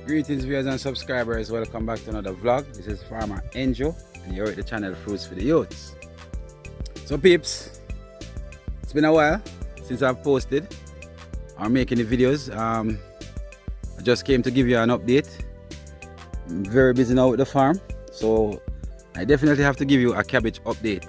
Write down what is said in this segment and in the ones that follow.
Greetings viewers and subscribers, welcome back to another vlog. This is Farmer Angel and you're at the channel Fruitsfidiyutes. So peeps, it's been a while since I've posted or making the videos. I just came to give you an update. I'm very busy now with the farm, so I definitely have to give you a cabbage update.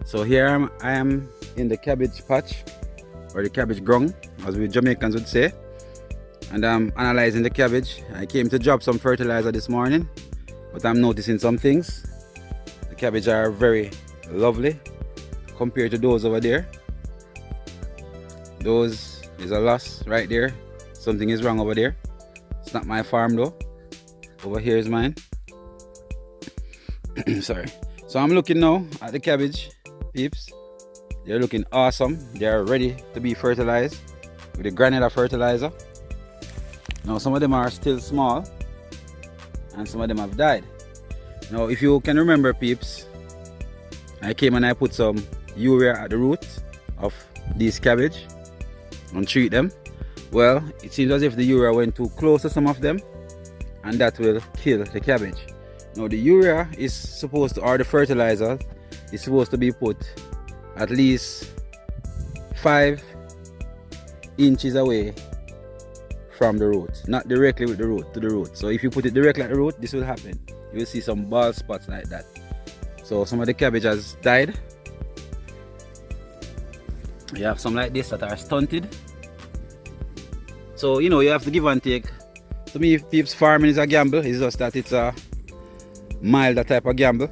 So here I am in the cabbage patch, or the cabbage ground as we Jamaicans would say, and I'm analyzing the cabbage. I came to drop some fertilizer this morning, but I'm noticing some things. The cabbage are very lovely compared to those over there. Those is a loss right there. Something is wrong over there. It's not my farm though. Over here is mine. Sorry. So I'm looking now at the cabbage, peeps. They're looking awesome. They are ready to be fertilized with the granular fertilizer. Now some of them are still small and some of them have died. Now if you can remember, peeps, I came and I put some urea at the root of these cabbage and treat them. Well, it seems as if the urea went too close to some of them, and that will kill the cabbage. Now the urea is supposed to, or the fertilizer is supposed to be put at least 5 inches away from the root, not directly with the root to the root. So if you put it directly at the root, this will happen. You will see some bald spots like that. So some of the cabbage has died. You have some like this that are stunted. So you know, you have to give and take. To me, peeps, farming is a gamble. It's just that it's a milder type of gamble.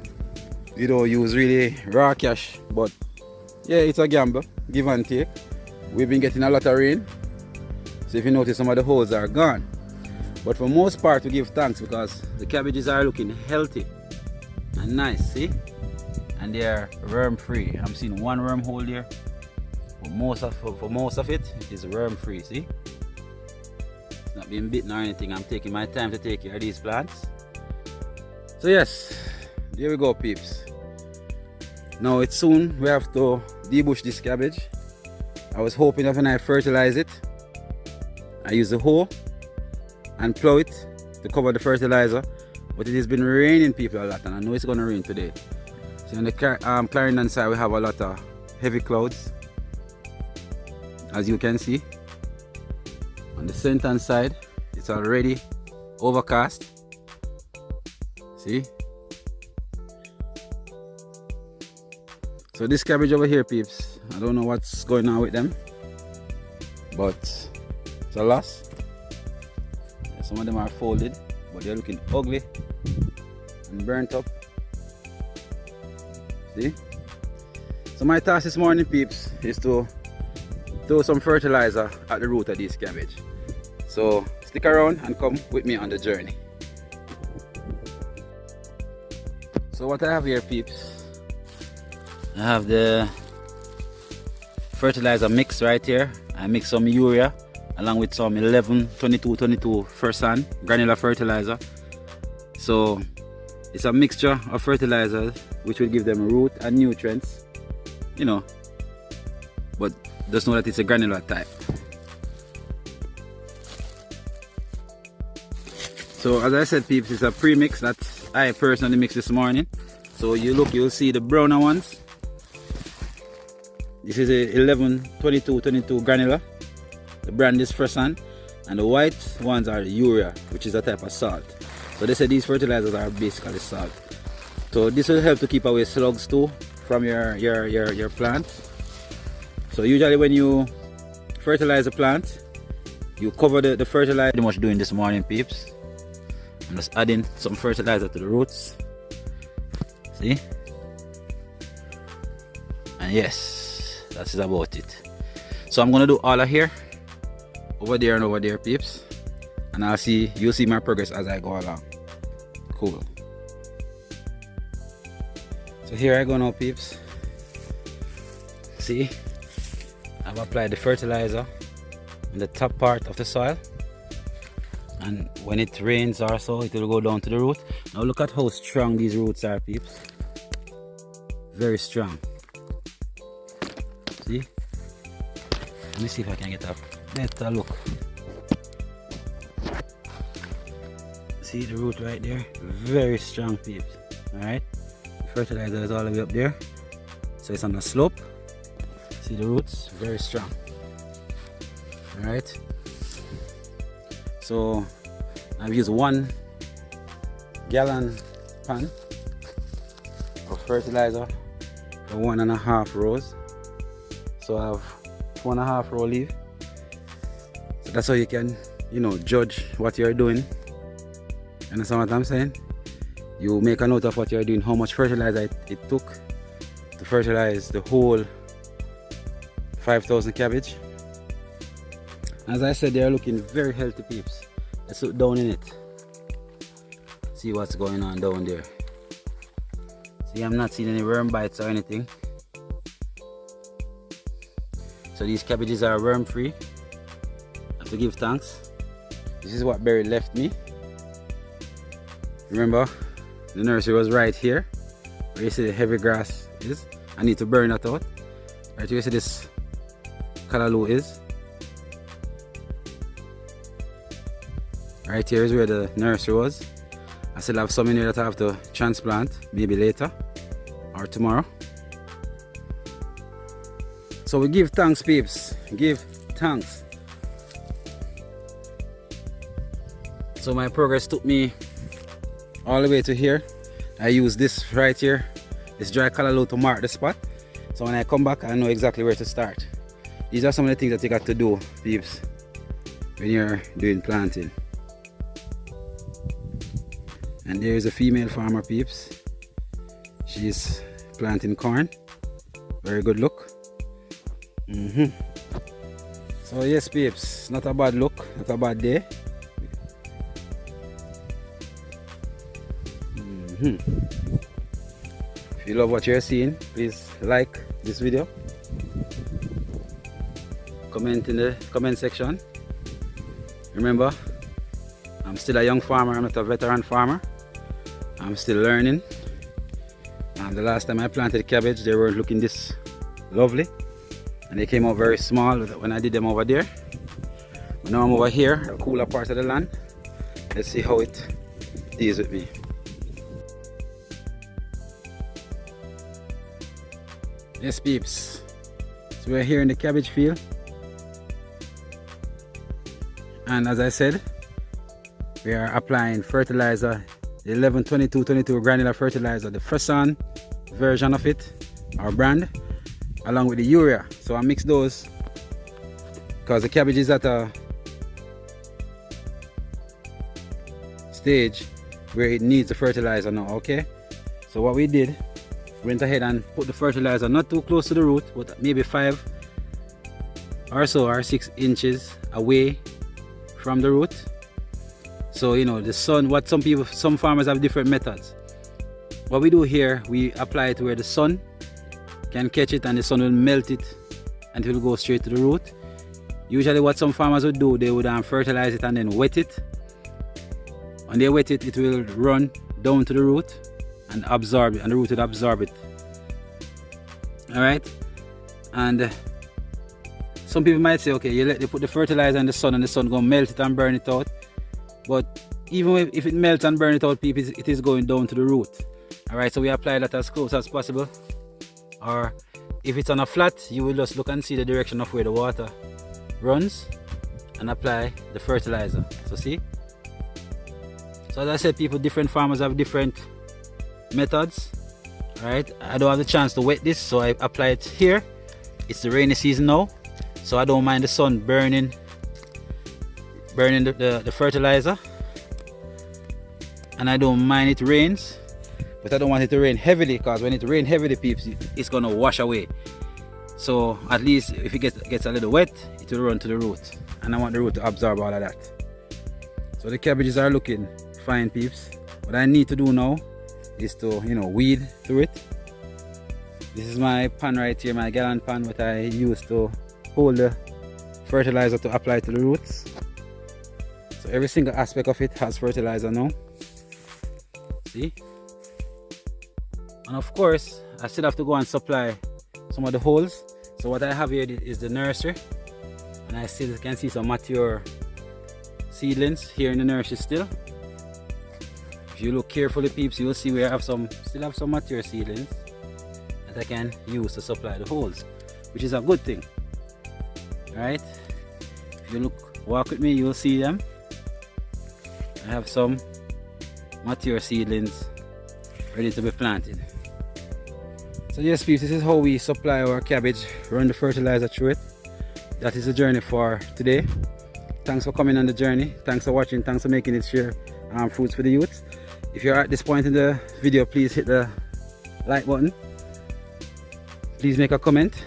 You don't use really raw cash, but yeah, it's a gamble, give and take. We've been getting a lot of rain, so if you notice, some of the holes are gone. But for most part, we give thanks because the cabbages are looking healthy and nice, see? And they are worm free. I'm seeing one worm hole there. For most of it, it is worm free, see? It's not being bitten or anything. I'm taking my time to take care of these plants. So yes, there we go, peeps. Now it's soon we have to debush this cabbage. I was hoping that when I fertilize it, I use the hoe and plow it to cover the fertilizer, but it has been raining, people, a lot, and I know it's going to rain today. So on the Clarendon side we have a lot of heavy clouds, as you can see. On the St.Ann side it's already overcast, see. So this cabbage over here, peeps, I don't know what's going on with them, but it's a loss. Some of them are folded, but they're looking ugly and burnt up. See? So my task this morning, peeps, is to throw some fertilizer at the root of this cabbage. So stick around and come with me on the journey. So what I have here, peeps, I have the fertilizer mix right here. I mix some urea along with some 11-22-22 Fertilizer granular fertilizer. So it's a mixture of fertilizers which will give them root and nutrients, you know, but just know that it's a granular type. So as I said, peeps, it's a pre-mix that I personally mixed this morning. So you look, you'll see the browner ones. This is a 11-22-22 granular. The brand is Fertilizer, and the white ones are urea, which is a type of salt. So they say these fertilizers are basically salt. So this will help to keep away slugs too from your plant. So usually when you fertilize a plant, you cover the fertilizer. Pretty much doing this morning, peeps. I'm just adding some fertilizer to the roots. See? And yes, that's about it. So I'm gonna do all of here, over there and over there, peeps, and you'll see my progress as I go along. Cool. So here I go now, peeps. See, I've applied the fertilizer in the top part of the soil, and when it rains or so, it will go down to the root. Now look at how strong these roots are, peeps. Very strong. See? Let me see if I can get a better look. See the root right there? Very strong, peeps. Alright? Fertilizer is all the way up there. So it's on the slope. See the roots? Very strong. Alright? So I've used 1 gallon pan of fertilizer for 1.5 rows. So I have 2.5 row leaf. So that's how you can, judge what you're doing. Understand what I'm saying? You make a note of what you're doing, how much fertilizer it took to fertilize the whole 5,000 cabbage. As I said, they are looking very healthy, peeps. Let's look down in it. See what's going on down there. See, I'm not seeing any worm bites or anything. So these cabbages are worm free. I have to give thanks. This is what Barry left me. Remember, the nursery was right here, where you see the heavy grass is. I need to burn that out. Right here you see this callaloo is. Right here is where the nursery was. I still have some in here that I have to transplant, maybe later or tomorrow. So we give thanks, peeps. Give thanks. So my progress took me all the way to here. I use this right here, this dry callaloo, to mark the spot. So when I come back, I know exactly where to start. These are some of the things that you got to do, peeps, when you're doing planting. And there is a female farmer, peeps. She's planting corn. Very good look. So yes, peeps, not a bad look, not a bad day. If you love what you're seeing, please like this video, comment in the comment section. Remember, I'm still a young farmer, I'm not a veteran farmer. I'm still learning. And the last time I planted cabbage, they weren't looking this lovely, and they came out very small when I did them over there. But now I'm over here, a cooler part of the land. Let's see how it deals with me. Yes, peeps, so we're here in the cabbage field, and as I said, we are applying fertilizer, the 11-22-22 granular fertilizer, the Fertilizer version of it, our brand, along with the urea. So I mix those because the cabbage is at a stage where it needs the fertilizer now. Okay, so what we did, went ahead and put the fertilizer not too close to the root, but maybe 5 or so, or 6 inches away from the root. So the sun, what some farmers have different methods. What we do here, we apply it where the sun can catch it, and the sun will melt it and it will go straight to the root. Usually what some farmers would do, they would fertilize it and then wet it. When they wet it, it will run down to the root and absorb it, and the root will absorb it. Alright, and some people might say, okay, you put the fertilizer in the sun and the sun gonna melt it and burn it out. But even if it melts and burn it out, people, it is going down to the root. Alright, so we apply that as close as possible. Or if it's on a flat, you will just look and see the direction of where the water runs and apply the fertilizer. So see? So as I said, different farmers have different methods. Alright, I don't have the chance to wet this, so I apply it here. It's the rainy season now, so I don't mind the sun burning the fertilizer, and I don't mind it rains, but I don't want it to rain heavily, because when it rains heavily, peeps, it's gonna wash away. So at least if it gets a little wet, it will run to the root, and I want the root to absorb all of that. So the cabbages are looking fine, peeps. What I need to do now is to weed through it. This is my pan right here, my gallon pan, what I use to hold the fertilizer to apply to the roots. So every single aspect of it has fertilizer now. See? And of course, I still have to go and supply some of the holes. So what I have here is the nursery, and I still can see some mature seedlings here in the nursery still. If you look carefully, peeps, you will see we have still have some mature seedlings that I can use to supply the holes, which is a good thing. Alright, if you walk with me, you will see them. I have some mature seedlings ready to be planted. So yes, peeps, this is how we supply our cabbage, run the fertilizer through it. That is the journey for today. Thanks for coming on the journey. Thanks for watching. Thanks for making it share Fruits for the Youth. If you're at this point in the video, please hit the like button. Please make a comment.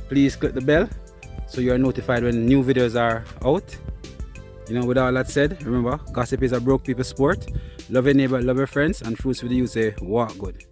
Please click the bell so you are notified when new videos are out. You know, with all that said, remember, gossip is a broke people's sport. Love your neighbor, love your friends, and Fruits for the Youth say, walk good.